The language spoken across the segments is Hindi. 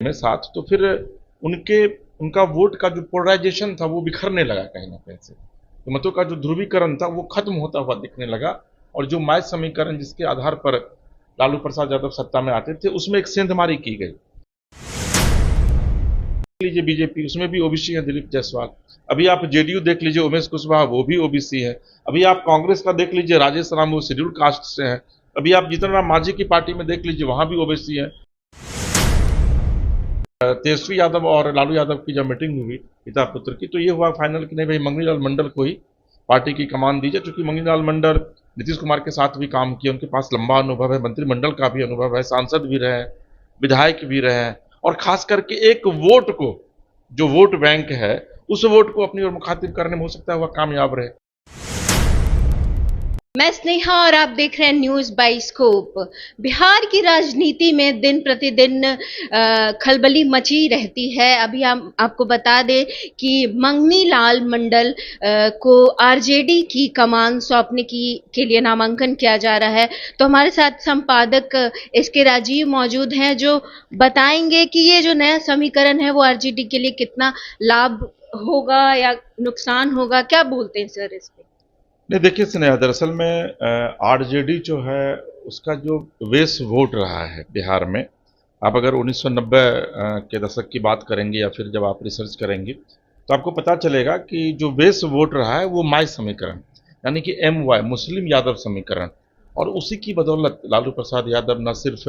में साथ, तो फिर उनका वोट का जो पोलराइजेशन था वो बिखरने लगा कहीं ना कहीं से। तो मतों का जो ध्रुवीकरण था वो खत्म होता हुआ दिखने लगा, और जो माय समीकरण जिसके आधार पर लालू प्रसाद यादव सत्ता में आते थे उसमें एक सेंधमारी की गई। लीजिए बीजेपी, उसमें भी ओबीसी है दिलीप जायसवाल। अभी आप जेडीयू देख लीजिए, उमेश कुशवाहा वो भी ओबीसी है। अभी आप कांग्रेस का देख लीजिए, राजेश राम वो शेड्यूल कास्ट से हैं। अभी आप जीतन राम मांझी की पार्टी में देख लीजिए, वहां भी ओबीसी है। तेजस्वी यादव और लालू यादव की जब मीटिंग हुई पिता पुत्र की, तो ये हुआ फाइनल कि नहीं भाई, मंगनी लाल मंडल को ही पार्टी की कमान दीजिए, क्योंकि मंगनी लाल मंडल नीतीश कुमार के साथ भी काम किया, उनके पास लंबा अनुभव है, मंत्रिमंडल का भी अनुभव है, सांसद भी रहे हैं, विधायक भी रहे हैं, और खास करके एक वोट को, जो वोट बैंक है, उस वोट को अपनी ओर मुखातिब करने में हो सकता है वह कामयाब रहे। मैं स्नेहा और आप देख रहे हैं न्यूज बाइस्कोप। बिहार की राजनीति में दिन प्रतिदिन खलबली मची रहती है। अभी हम आपको बता दें कि मंगनी लाल मंडल को आरजेडी की कमान सौंपने के लिए नामांकन किया जा रहा है। तो हमारे साथ संपादक एसके राजीव मौजूद हैं, जो बताएंगे कि ये जो नया समीकरण है वो आरजेडी के लिए कितना लाभ होगा या नुकसान होगा। क्या बोलते हैं सर इस पे? नहीं, देखिए स्नेहा, दरअसल में आरजेडी जो है उसका जो बेस वोट रहा है बिहार में, आप अगर 1990 के दशक की बात करेंगे या फिर जब आप रिसर्च करेंगे तो आपको पता चलेगा कि जो बेस वोट रहा है वो माय समीकरण, यानी कि MY मुस्लिम यादव समीकरण, और उसी की बदौलत लालू प्रसाद यादव न सिर्फ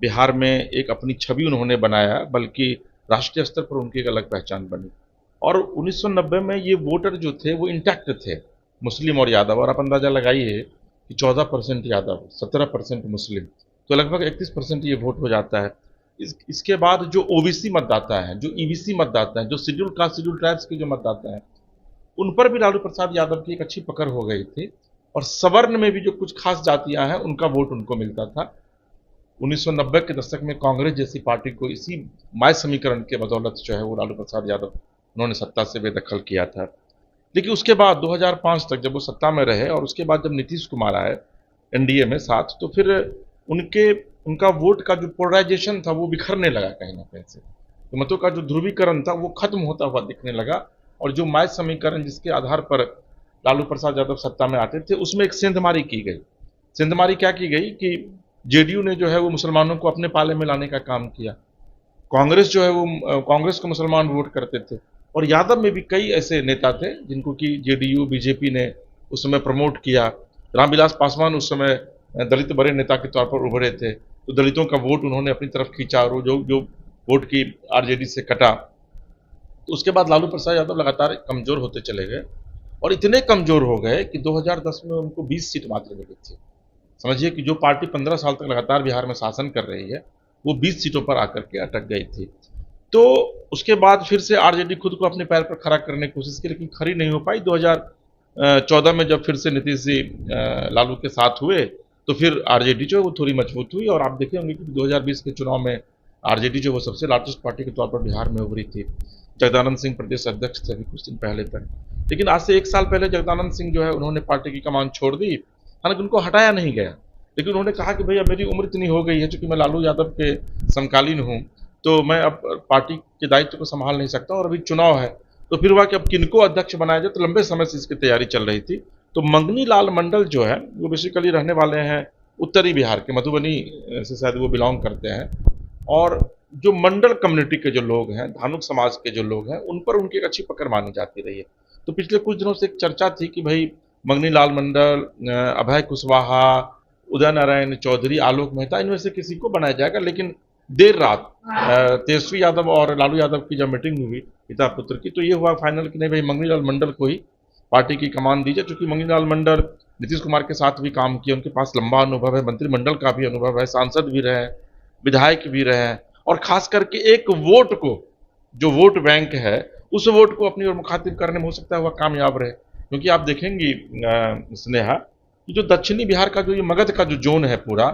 बिहार में एक अपनी छवि उन्होंने बनाया, बल्कि राष्ट्रीय स्तर पर उनकी एक अलग पहचान बनी। और 1990 में ये वोटर जो थे वो इंटैक्ट थे, मुस्लिम और यादव, और आप अंदाजा लगाइए कि 14% यादव, 17% मुस्लिम, तो लगभग 31% ये वोट हो जाता है। इसके बाद जो ओबीसी मतदाता हैं, जो ईबीसी मतदाता हैं, जो शेड्यूल कास्ट शेड्यूल ट्राइब्स के जो मतदाता हैं, उन पर भी लालू प्रसाद यादव की एक अच्छी पकड़ हो गई थी, और सवर्ण में भी जो कुछ खास जातियां हैं उनका वोट उनको मिलता था। 1990 के दशक में कांग्रेस जैसी पार्टी को इसी माय समीकरण के बदौलत जो है वो लालू प्रसाद यादव उन्होंने सत्ता से बेदखल किया था। लेकिन उसके बाद 2005 तक जब वो सत्ता में रहे, और उसके बाद जब नीतीश कुमार आए एनडीए में साथ, तो फिर उनके उनका वोट का जो पोलराइजेशन था वो बिखरने लगा कहीं ना कहीं से। तो मतों का जो ध्रुवीकरण था वो खत्म होता हुआ दिखने लगा, और जो माय समीकरण जिसके आधार पर लालू प्रसाद यादव सत्ता में आते थे उसमें एक सेंधमारी की गई। सेंधमारी क्या की गई कि जेडीयू ने जो है वो मुसलमानों को अपने पाले में लाने का काम किया, कांग्रेस जो है वो कांग्रेस को मुसलमान वोट करते थे, और यादव में भी कई ऐसे नेता थे जिनको कि जेडीयू बीजेपी ने उस समय प्रमोट किया। रामविलास पासवान उस समय दलित बड़े नेता के तौर पर उभरे थे, तो दलितों का वोट उन्होंने अपनी तरफ खींचा, और जो जो वोट की आरजेडी से कटा। तो उसके बाद लालू प्रसाद यादव लगातार कमजोर होते चले गए, और इतने कमजोर हो गए कि 2010 में उनको 20 सीट मात्र मिली थी। समझिए कि जो पार्टी 15 साल तक लगातार बिहार में शासन कर रही है वो 20 सीटों पर आकर के अटक गई थी। तो उसके बाद फिर से आरजेडी खुद को अपने पैर पर खड़ा करने की कोशिश की, लेकिन खड़ी नहीं हो पाई। 2014 में जब फिर से नीतीश जी लालू के साथ हुए, तो फिर आरजेडी जो है वो थोड़ी मजबूत हुई, और आप देखे होंगे कि 2020 के चुनाव में आरजेडी जो वो सबसे लार्जेस्ट पार्टी के तौर पर बिहार में उभरी थी। जगदानंद सिंह प्रदेश अध्यक्ष थे अभी कुछ दिन पहले तक, लेकिन आज से 1 साल पहले जगदानंद सिंह जो है उन्होंने पार्टी की कमान छोड़ दी। हालांकि उनको हटाया नहीं गया, लेकिन उन्होंने कहा कि भैया मेरी उम्र इतनी हो गई है, चूंकि मैं लालू यादव के समकालीन हूँ, तो मैं अब पार्टी के दायित्व को संभाल नहीं सकता, और अभी चुनाव है। तो फिर हुआ कि अब किनको अध्यक्ष बनाया जाए, तो लंबे समय से इसकी तैयारी चल रही थी। तो मंगनी लाल मंडल जो है वो बेसिकली रहने वाले हैं उत्तरी बिहार के, मधुबनी से शायद वो बिलोंग करते हैं, और जो मंडल कम्युनिटी के जो लोग हैं, धानुक समाज के जो लोग हैं, उन पर उनकी एक अच्छी पकड़ मानी जाती रही है। तो पिछले कुछ दिनों से एक चर्चा थी कि भाई मंगनी लाल मंडल, अभय कुशवाहा, उदय नारायण चौधरी, आलोक मेहता, इनमें से किसी को बनाया जाएगा। लेकिन देर रात तेजस्वी यादव और लालू यादव की जब मीटिंग हुई पिता पुत्र की, तो ये हुआ फाइनल कि नहीं भाई, मंगनी लाल मंडल को ही पार्टी की कमान दीजिए, क्योंकि मंगनी लाल मंडल नीतीश कुमार के साथ भी काम किया, उनके पास लंबा अनुभव है, मंत्रिमंडल का भी अनुभव है, सांसद भी रहे हैं, विधायक भी रहे हैं, और खास करके एक वोट को, जो वोट बैंक है, उस वोट को अपनी ओर मुखातिब करने में हो सकता है वह कामयाब रहे। क्योंकि आप देखेंगी स्नेहा, कि जो दक्षिणी बिहार का जो ये मगध का जो जोन है पूरा,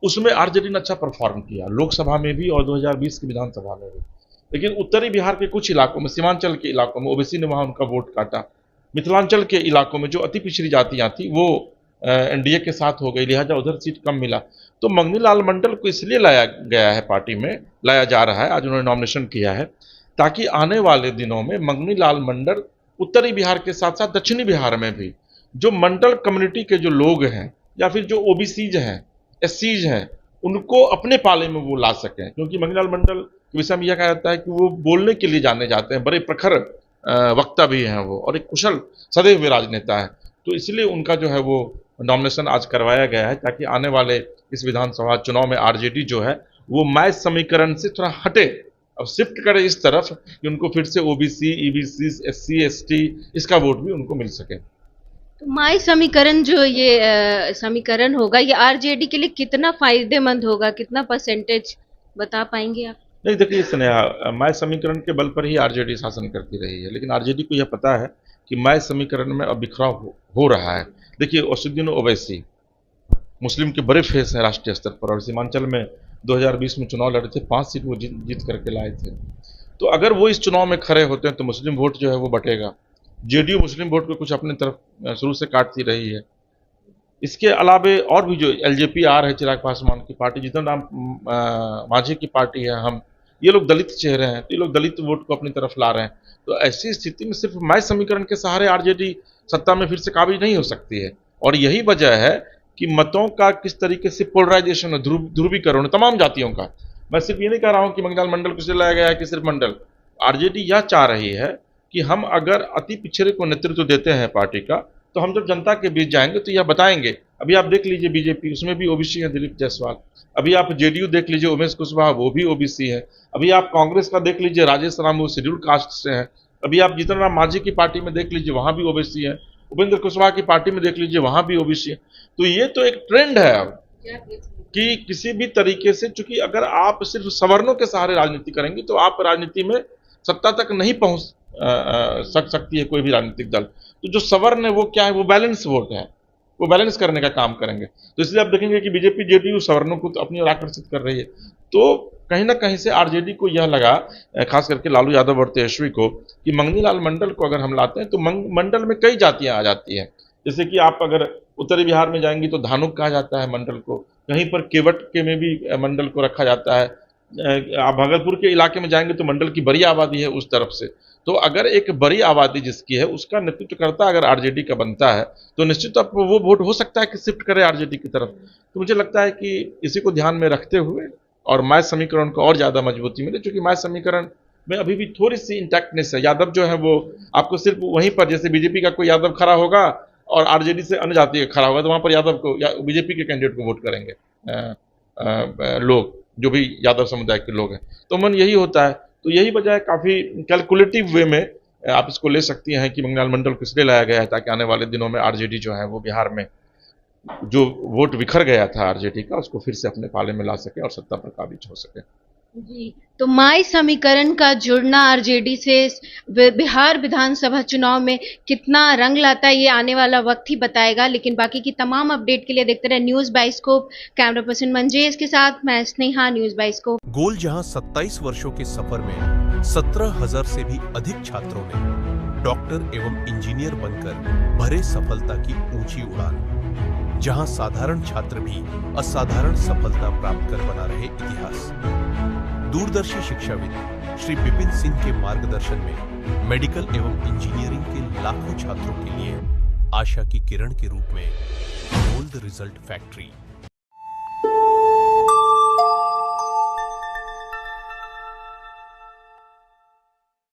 उसमें आरजेडी ने अच्छा परफॉर्म किया, लोकसभा में भी और 2020 की विधानसभा में भी। लेकिन उत्तरी बिहार के कुछ इलाकों में, सीमांचल के इलाकों में ओबीसी ने वहां उनका वोट काटा। मिथिलांचल के इलाकों में जो अति पिछड़ी जातियां थी वो एनडीए के साथ हो गई, लिहाजा उधर सीट कम मिला। तो मंगनी लाल मंडल को इसलिए लाया गया है, पार्टी में लाया जा रहा है, आज उन्होंने नॉमिनेशन किया है, ताकि आने वाले दिनों में मंगनी लाल मंडल उत्तरी बिहार के साथ साथ दक्षिणी बिहार में भी जो मंडल कम्युनिटी के जो लोग हैं या फिर जो ओबीसीज हैं, एससीज हैं, उनको अपने पाले में वो ला सकें। क्योंकि मंगनी लाल मंडल के विषय में यह कहा जाता है कि वो बोलने के लिए जाने जाते हैं, बड़े प्रखर वक्ता भी हैं वो, और एक कुशल सदैव वे राजनेता है। तो इसलिए उनका जो है वो नॉमिनेशन आज करवाया गया है, ताकि आने वाले इस विधानसभा चुनाव में आरजेडी जो है वो मैच समीकरण से थोड़ा हटे और शिफ्ट करे इस तरफ कि उनको फिर से ओबीसी, ईबीसी, एससी, एसटी इसका वोट भी उनको मिल सके। तो माई समीकरण जो ये समीकरण होगा, ये आरजेडी के लिए कितना फायदेमंद होगा, कितना परसेंटेज बता पाएंगे आप? नहीं, देखिए स्नेहा, माय समीकरण के बल पर ही आरजेडी शासन करती रही है, लेकिन आरजेडी को यह पता है कि माय समीकरण में अब बिखराव हो रहा है। देखिए असदुद्दीन ओवैसी मुस्लिम के बड़े फेस हैं राष्ट्रीय स्तर पर, और सीमांचल में 2020 में चुनाव लड़े थे, 5 सीट वो जीत करके लाए थे। तो अगर वो इस चुनाव में खड़े होते हैं तो मुस्लिम वोट जो है वो बटेगा। जेडीयू मुस्लिम वोट को कुछ अपनी तरफ शुरू से काटती रही है। इसके अलावे और भी जो एलजेपीआर है, चिराग पासवान की पार्टी, जीतन राम मांझी की पार्टी है, हम, ये लोग दलित चेहरे हैं, तो ये लोग दलित वोट को अपनी तरफ ला रहे हैं। तो ऐसी स्थिति में सिर्फ माय समीकरण के सहारे आरजेडी सत्ता में फिर से काबिज नहीं हो सकती है, और यही वजह है कि मतों का किस तरीके से पोलराइजेशन, ध्रुवीकरण तमाम जातियों का। मैं सिर्फ ये नहीं कह रहा हूँ कि मंगनी लाल मंडल को इसलिए लाया गया है कि सिर्फ मंडल, आरजेडी यह चाह रही है कि हम अगर अति पिछड़े को नेतृत्व देते हैं पार्टी का, तो हम जब जनता के बीच जाएंगे तो यह बताएंगे। अभी आप देख लीजिए बीजेपी, उसमें भी ओबीसी है दिलीप जायसवाल। अभी आप जेडीयू देख लीजिए, उमेश कुशवाहा, वो भी ओबीसी है। अभी आप कांग्रेस का देख लीजिए, राजेश राम, वो शेड्यूल कास्ट से हैं। अभी आप जीतन राम मांझी की पार्टी में देख लीजिए, वहाँ भी ओबीसी है। उपेंद्र कुशवाहा की पार्टी में देख लीजिए, वहाँ भी ओबीसी है। तो ये तो एक ट्रेंड है अब कि किसी भी तरीके से, चूंकि अगर आप सिर्फ सवर्णों के सहारे राजनीति करेंगे तो आप राजनीति में सत्ता तक नहीं पहुंच सकती है कोई भी राजनीतिक दल। तो जो सवर्ण है वो क्या है, वो बैलेंस वोट है, वो बैलेंस करने का काम करेंगे। तो इसलिए आप देखेंगे कि बीजेपी जेडीयू सवर्णों को तो अपनी ओर आकर्षित कर रही है। तो कहीं ना कहीं से आरजेडी को यह लगा, खास करके लालू यादव और तेजस्वी को, कि मंगनी लाल मंडल को अगर हम लाते हैं तो मंडल में कई जातियां आ जाती हैं। जैसे कि आप अगर उत्तरी बिहार में जाएंगी तो धानुक कहा जाता है मंडल को, कहीं पर केवट के में भी मंडल को रखा जाता है। आप भागलपुर के इलाके में जाएंगे तो मंडल की बड़ी आबादी है उस तरफ से। तो अगर एक बड़ी आबादी जिसकी है उसका नेतृत्व करता अगर आरजेडी का बनता है तो निश्चित अब वो वोट हो सकता है कि शिफ्ट करे आरजेडी की तरफ। तो मुझे लगता है कि इसी को ध्यान में रखते हुए और माय समीकरण को और ज़्यादा मजबूती मिले, क्योंकि माय समीकरण में अभी भी थोड़ी सी इंटैक्टनेस है। यादव जो है वो आपको सिर्फ वहीं पर, जैसे बीजेपी का कोई यादव खड़ा होगा और आरजेडी से अन्य जाति का खड़ा होगा तो वहाँ पर यादव को या बीजेपी के कैंडिडेट को वोट करेंगे लोग, जो भी यादव समुदाय के लोग हैं। तो मन यही होता है। तो यही वजह है, काफ़ी कैलकुलेटिव वे में आप इसको ले सकती हैं कि मंगनी लाल मंडल को इसलिए लाया गया है ताकि आने वाले दिनों में आरजेडी जो है वो बिहार में जो वोट बिखर गया था आरजेडी का, उसको फिर से अपने पाले में ला सके और सत्ता पर काबिज हो सके। जी, तो माय समीकरण का जुड़ना आरजेडी से बिहार विधानसभा चुनाव में कितना रंग लाता है ये आने वाला वक्त ही बताएगा। लेकिन बाकी की तमाम अपडेट के लिए देखते रहे news bioscope. Camera person Manjesh के साथ मैं स्नेहा, न्यूज़ बाइस्कोप। गोल जहां 27 वर्षों के सफर में 17,000 से भी अधिक छात्रों ने डॉक्टर एवं इंजीनियर बनकर भरे सफलता की ऊंची उड़ान, जहां साधारण छात्र भी असाधारण सफलता प्राप्त कर बना रहे इतिहास। दूरदर्शी शिक्षाविद श्री विपिन सिंह के मार्गदर्शन में मेडिकल एवं इंजीनियरिंग के लाखों छात्रों के लिए आशा की किरण के रूप में गोल्ड रिजल्ट फैक्ट्री